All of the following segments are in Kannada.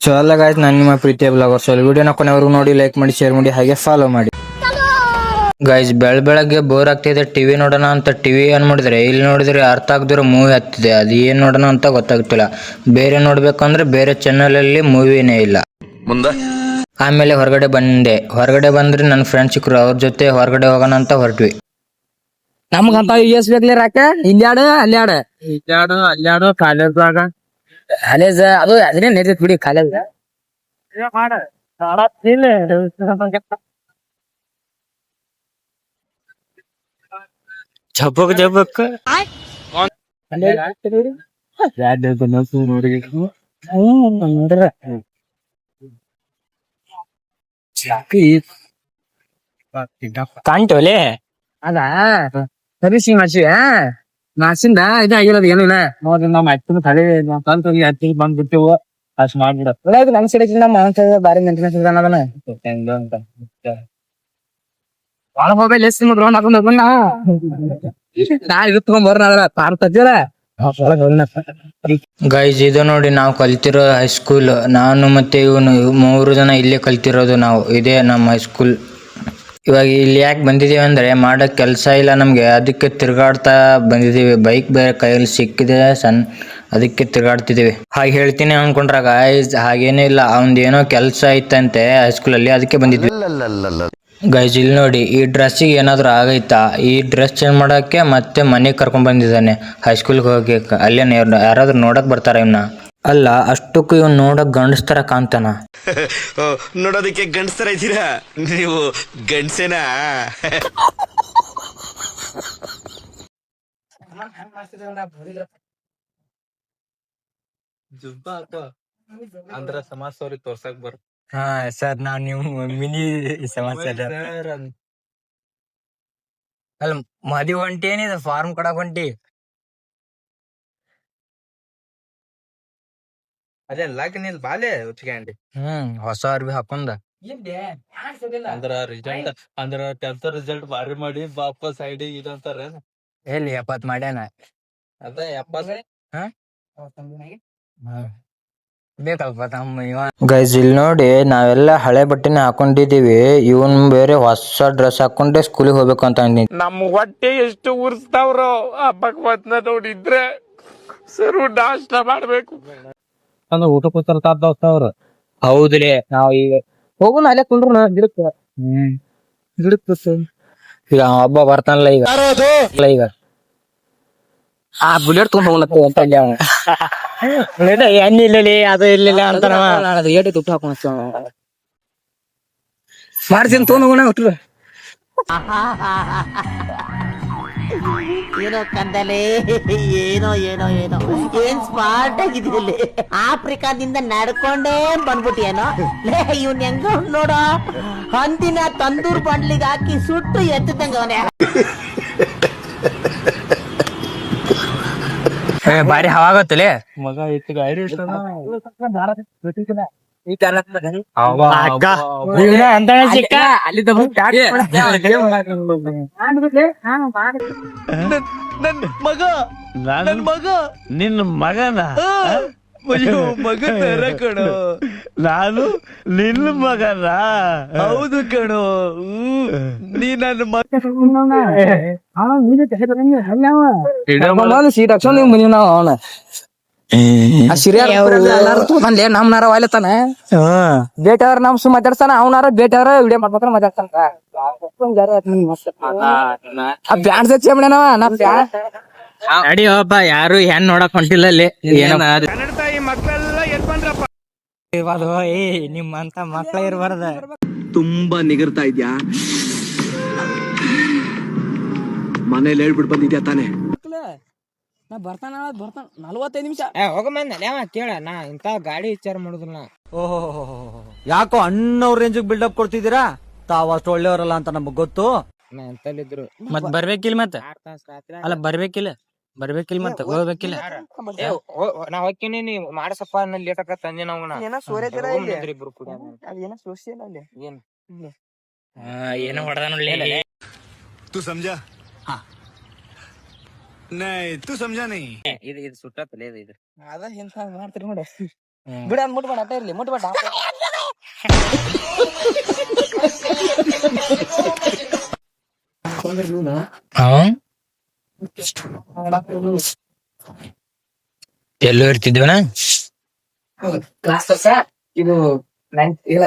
ಸೊ ಅಲ್ಲ ಗಾಯ್ಸ್, ನಾನು ನಿಮ್ಮ ಪ್ರೀತಿಯ ಬ್ಲಾಗರ್. ಸೊ ವಿಡಿಯೋನ ಕೊನೆವರೆಗೂ ನೋಡಿ, ಲೈಕ್ ಮಾಡಿ, ಶೇರ್ ಮಾಡಿ, ಹಾಗೆ ಫಾಲೋ ಮಾಡಿ. ಗೈಸ್, ಬೆಳಗ್ಗೆ ಬೋರ್ ಆಗ್ತಿದೆ, ಟಿವಿ ನೋಡೋಣ ಅಂತ ಟಿವಿ ಏನ್ ಮಾಡಿದ್ರೆ ಇಲ್ಲಿ ನೋಡಿದ್ರೆ ಅರ್ಥ ಆಗದಿರೋ ಮೂವಿ ಹತ್ತಿದೆ. ಅದು ಏನ್ ನೋಡೋಣ ಅಂತ ಗೊತ್ತಾಗ್ತಿಲ್ಲ. ಬೇರೆ ನೋಡ್ಬೇಕಂದ್ರೆ ಬೇರೆ ಚಾನಲ್ ಅಲ್ಲಿ ಮೂವಿನೇ ಇಲ್ಲ. ಆಮೇಲೆ ಹೊರಗಡೆ ಬಂದ್ರೆ ನನ್ನ ಫ್ರೆಂಡ್ಸ್ ಸಿಕ್ಕರು. ಅವ್ರ ಜೊತೆ ಹೊರಗಡೆ ಹೋಗೋಣ ಅಂತ ಹೊರಟ್ವಿ. ನಮ್ಗಂತ ಎಸ್ ಬೇಕ್ಲಿ ರಾಕ ಇಲ್ಲಾಡು ಅಲ್ಲಾಡು ಕಾಲೇಜ್ದಾಗ ಕಾಲೇಜ್ ಅದು ಅದನ್ನೇ ನಡೀತೈತಿ ಬಿಡಿ. ಕಾಲೇಜ್ ಜಬಕ್ ಕಾಣ್ತೋಲೆ ಅದ ಸರ್ವಿಸಿಂಗ್ ಮಾಡ್ಸಿಂದ ಇದಾಗಿರೋದು ಏನು ಇಲ್ಲ ನೋಡ್ರಿ. ನಾವ್ ಮೈತನ ತಲೆ ಕಲ್ತೋಗಿ ಹತ್ತಿ ಬಂದ್ಬಿಟ್ಟೆವು. ಅಷ್ಟ್ ಮಾಡ್ಬಿಡ ಒಳ್ಳೆ ನಮ್ ಸೈಡ್ ನಮ್ಮ ಬಾರಿ ಮೇಂಟೆನೆನ್ಸ್ ಅದನ್ನ ಬಾಳ ಮೊಬೈಲ್ ಎಸ್ ಗ್ರೌಂಡ್ ಹಾಕೊಂಡ್ ಹೋಗೋಣ. ನಾ ಇದು ತಗೊಂಡ್ ಅದ್ರ ಪಾರ್ ತಜ್ಜಲ ಗೈಸ್, ಇದು ನೋಡಿ ನಾವು ಕಲ್ತಿರೋ ಹೈಸ್ಕೂಲ್. ನಾನು ಮತ್ತೆ ಇವನು 3 ಜನ ಇಲ್ಲೇ ಕಲ್ತಿರೋದು. ನಾವು ಇದೇ ನಮ್ಮ ಹೈಸ್ಕೂಲ್. ಇವಾಗ ಇಲ್ಲಿ ಯಾಕೆ ಬಂದಿದೀವಿ ಅಂದ್ರೆ ಮಾಡಕ್ ಕೆಲಸ ಇಲ್ಲ ನಮ್ಗೆ, ಅದಕ್ಕೆ ತಿರ್ಗಾಡ್ತಾ ಬಂದಿದೀವಿ. ಬೈಕ್ ಬೇರೆ ಕೈಯಲ್ಲಿ ಸಿಕ್ಕಿದೆ ಅದಕ್ಕೆ ತಿರ್ಗಾಡ್ತಿದೀವಿ. ಹಾಗೆ ಹೇಳ್ತೀನಿ ಅನ್ಕೊಂಡ್ರ ಗೈಸ್, ಹಾಗೇನೂ ಇಲ್ಲ. ಅವಂದೇನೋ ಕೆಲಸ ಐತಂತೆ ಹೈಸ್ಕೂಲಲ್ಲಿ, ಅದಕ್ಕೆ ಬಂದಿದ್ವಿ. ಗೈಸ್, ಇಲ್ಲಿ ನೋಡಿ, ಈ ಡ್ರೆಸ್ಸಿಗೆ ಏನಾದ್ರು ಆಗೈತಾ? ಈ ಡ್ರೆಸ್ ಚೇಂಜ್ ಮಾಡಕ್ಕೆ ಮತ್ತೆ ಮನೆಗೆ ಕರ್ಕೊಂಡ್ ಬಂದಿದ್ದಾನೆ ಹೈಸ್ಕೂಲ್ಗೆ ಹೋಗಿ. ಅಲ್ಲೇ ಯಾರಾದ್ರೂ ನೋಡಕ್ ಬರ್ತಾರ ಇವನ್ನ? ಅಲ್ಲ, ಅಷ್ಟಕ್ಕೂ ಇವ್ನು ನೋಡಕ್ ಗಂಡಸ್ತರ ಕಾಣ್ತಾನ. ನೋಡೋದಕ್ಕೆ ಗಂಡಸ್ತರ ಇದ್ದೀರಾ ನೀವು? ಗಂಡಸೇನಾ? ಅಂದ್ರ ಸಮಾಜ ಅವ್ರಿಗೆ ತೋರ್ಸಕ್ ಬರ್. ಹಾ ಸರ್, ನಾವ್ ನೀವು ಮಿನಿ ಸಮಾಚಾರ ಅಲ್ಲ ಮದಿ ಹೊಂಟಿ ಏನಿದೆ ಫಾರ್ಮ್ ಕೊಡಕ್ ಹೊಂಟಿ. ಅದೇ ಲಾಕಿನಿಲ್ ಬಾಲೆ ಉಚ್ಕೊಂಡಿ ಹೊಸ ಅರ್ಬಿ ಹಾಕೊಂಡ ಅಂದ್ರ ರಿಸಲ್ಟ್ ಅಂದ್ರ 10th ರಿಸಲ್ಟ್ ಬಾರಿ ಮಾಡಿ ವಾಪಸ್ ಸೈಡ್ ಇದಂತಾರ. ಎಲ್ಲಿ 70 ಮಾಡ್ಯಾನ? ಅದ 70 ಬೇಕಲ್ಪ ತಮ್ಮ ಇವ. ಗೈಸ್, ಇಲ್ಲಿ ನೋಡಿ, ನಾವೆಲ್ಲ ಹಳೆ ಬಟ್ಟೆನೆ ಹಾಕೊಂಡಿದೀವಿ. ಇವನ್ ಬೇರೆ ಹೊಸ ಡ್ರೆಸ್ ಹಾಕೊಂಡೆ ಸ್ಕೂಲಿಗೆ ಹೋಗ್ಬೇಕು ಅಂತ ಅಂದಿನಿ. ನಮ್ಮ ಹೊಟ್ಟೆ ಎಷ್ಟು ಉರ್ಸ್ತಾವ್ರೋ ಆ ಭಗವತ್ನ ನೋಡಿದ್ರೆ ಸರು ನಾಷ್ಟ ಮಾಡ್ಬೇಕು. ಅಂದ್ರೆ ಊಟ ಕೂತಾರ ಅವ್ರು. ಹೌದ್ರಿ, ನಾವ್ ಈಗ ಹೋಗುಣ ಅಲ್ಲೇ ಕುಂದ್ರು ಗಿಡಕ್ ಈಗ ಹಬ್ಬ ಬರ್ತಾನಲ್ಲ ಈಗ ಆ ಬುಲೆಟ್ ತಗೊಂಡ್ ಹೋಗ್ಲತ್ತ ಅಂತ ಅಲ್ಲಿ ಅವ ಎಣ್ಣೆ ಇಲ್ಲಲಿ ಅದು ಇರ್ಲಿಲ್ಲ ಅಂತ ಏಟು ತುಟ್ಟು ಹಾಕೊಂಡ್ ಮಾಡ್ತೀನಿ ತಗೊಂಡ್ ಹೋಗೋಣ ಹುಟ್ರು. ಏನೋ ಕಂದಲೆ, ಏನೋ ಏನೋ ಏನೋ ಏನ್ ಸ್ಮಾರ್ಟ್ ಆಗಿದ್ದಲ್ಲಿ. ಆಫ್ರಿಕಾದಿಂದ ನಡ್ಕೊಂಡೇ ಬಂದ್ಬಿಟ್ಟಿಯೇನೋ. ಲೇ, ಇವ್ನ ಹೆಂಗ ನೋಡೋ, ಹಂದಿನ ತಂದೂರ್ ಬಂಡ್ಲಿಗೆ ಹಾಕಿ ಸುಟ್ಟು ಎತ್ತದಂಗ ಅವನೇ. ಬಾರಿ ಹವಾಗತ್ತಲೆ ಮಗ ಇತ್ತು ಗಾಡಿ ನನ್ ಮಗ ನಿನ್ನ ಮಗನ ಮಗ ತರ ಕಣೋ. ನಾನು ನಿನ್ನ ಮಗನ? ಹೌದು ಕಣೋ, ನೀ ನನ್ನ ಮಗ. ಸೀಟ್ ಹಾಕ್ಸೊಂಡ್ ಮನಿ ನಾವ್ ಅವನ ನಮ್ನಾರ ವಾಯ್ಲತ್ತಾನ. ಬೇಟವ್ರ ನಮ್ ಸುಮ್ ಮಾತಾಡ್ತಾನ, ಅವನಾರ ಬೇಟವ್ರ ವಿಡಿಯೋ ಮಾಡ್ಬೇಕಾರ ಮಾತಾಡ್ತಾನ. ಬ್ಯಾಂಡ್ ಚೇಮಣನವ ನಾ ಅಡಿಯಪ್ಪ, ಯಾರು ಹೆಣ್ ನೋಡಕ್ ಹೊಂಟಿಲ್ಲ ಅಲ್ಲಿ. ಕನ್ನಡ ತಾಯಿ ಮಕ್ಕಳೆಲ್ಲ ಎದ್ ಬಂದ್ರಪ್ಪ. ನಿಮ್ಮಂತ ಮಕ್ಳ ಇರ್ಬಾರ್ದ. ತುಂಬಾ ನಿಗರ್ತಾ ಇದ್ಯಾ? ಮನೇಲಿ ಹೇಳ್ಬಿಟ್ಟು ಬಂದಿದ್ಯಾ ತಾನೆ? ನಾ ಬರ್ತಾನ 45 ನಿಮಿಷ ಹೋಗಂದ ಕೇಳ. ನಾ ಇಂತ ಗಾಡಿ ವಿಚಾರ ಮಾಡುದಿಲ್ಲ. ಓಹೋ, ಯಾಕೋ ಅಣ್ಣವ್ರ ರೇಂಜ್ ಬಿಲ್ಡಪ್ ಕೊಡ್ತಿದ್ದೀರಾ? ತಾವ್ ಅಷ್ಟು ಒಳ್ಳೆಯವರಲ್ಲ ಅಂತ ನಮಗ್ ಗೊತ್ತು. ಅಂತಲ್ಲಿದ್ರು ಮತ್ ಬರ್ಬೇಕಿಲ್ ಮತ್ತ ಅಲ್ಲ ಬರ್ಬೇಕಿಲ್ಲ ಮತ್ತ ಹೋಗ್ಬೇಕಿಲ್ಲ. ನಾ ಹೋಗ್ತೀನಿ, ನೀ ಮಾಡಸಪ್ಪ ಲೇಟ್ ಆಗ ತಂದೆ ನಾವು ಏನೋ ಹೊಡೆದ. तू समझा? हाँ नहीं तू समझा नहीं. ಇದು ಸುಟ್ಟತ್ತಲ್ಲ ಇದು ಅದ ಎಂತ ಮಾಡ್ತೀರಿ ನೋಡಿ. ಬಿಡ ಮುಟ್ಬೇಡ ಅಟ್ಟ ಇರ್ಲಿ ಮುಟ್ಬೇಡ ಎಲ್ಲೋ ಇರ್ತಿದ್ವನ ಕ್ಲಾಸ್ ಇದು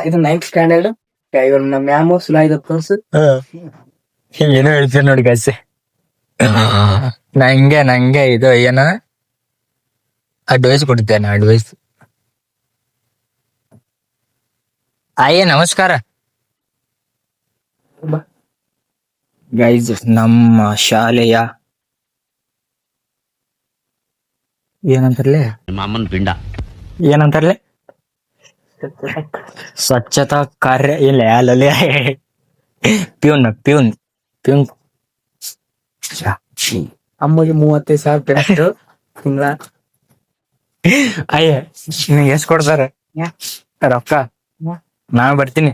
ಇದು 9th ಸ್ಟ್ಯಾಂಡರ್ಡ್ ಇವ್ರು ನಮ್ಮ ಮ್ಯಾಮು ಸುಲಾಯ್ದ ಫ್ರೆಂಡ್ಸ್ ಏನೋ ಹೇಳ್ತೀನಿ ನೋಡಿ ಗಾಯ್ಸ್ ನಂಗೆ ಇದು ಏನ ಅಡ್ವೈಸ್ ಕೊಡ್ತೇನೆ ಅಡ್ವೈಸ್. ಅಯ್ಯ ನಮಸ್ಕಾರ ಗೈಸ್. ನಮ್ಮ ಶಾಲೆಯ ಏನಂತಾರಲೆ ಮಾಮನ್ ಪಿಂಡ ಏನಂತಾರಲೆ ಸ್ವಚ್ಛತಾ ಕಾರ್ಯ ಇಲ್ಲ ಅಲ್ಲಲ್ಲಿ ಪ್ಯೂನ್ ಪ್ಯೂನ್ ಪ್ಯೂನ್ ಅಮ್ಮಗೆ 35,000 ಪೇಮೆಂಟ್ ತಿಂಗಳ. ಅಯ್ಯ ನಿನಗೆ ಎಷ್ಟ್ ಕೊಡ್ತಾರ ರೊಕ್ಕ? ನಾ ಬರ್ತೀನಿ.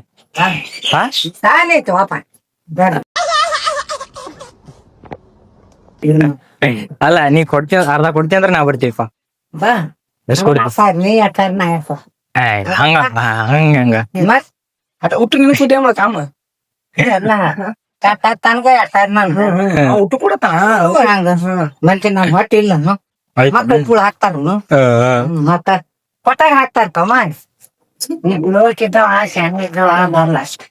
ಸಾಲೈತು ವಾಪ ಬೇಡ. ಅಲ್ಲ ನೀ ಕೊಡ್ತೀಯ ಅರ್ಧ ಕೊಡ್ತೀಯ ಅಂದ್ರೆ ನಾ ಬರ್ತೀವಪ್ಪ. ಬಾ ಎಷ್ಟ್ ಕೊಡ್ತಿ? ಸರ್ ನೀ ಅಟ್ಟಾರ ನಾ ಹಂಗ ಹಂಗ ಮತ್ ಅಟ್ಟ ಊಟ ನಿನ್ ಸುದ್ದಿ ಮಾಡ ಕಾಮ ಎಲ್ಲ ತನಕ ಅಟ್ಟಾರ ನಾನು ಊಟ ಕೊಡತಾನ ಹಂಗ ಮತ್ತೆ ನಾನು ಹೊಟ್ಟೆ ಇಲ್ಲ ಮಕ್ಕಳು ಪುಳ ಹಾಕ್ತಾರ ಮತ್ತ ಕೊಟ್ಟಾಗ ಹಾಕ್ತಾರ ಕಮ್ಮ ನೋಡ್ತಿದ್ದವ ಶಾನೆ ಇದ್ದವ ಬರಲ್ಲ ಅಷ್ಟೇ.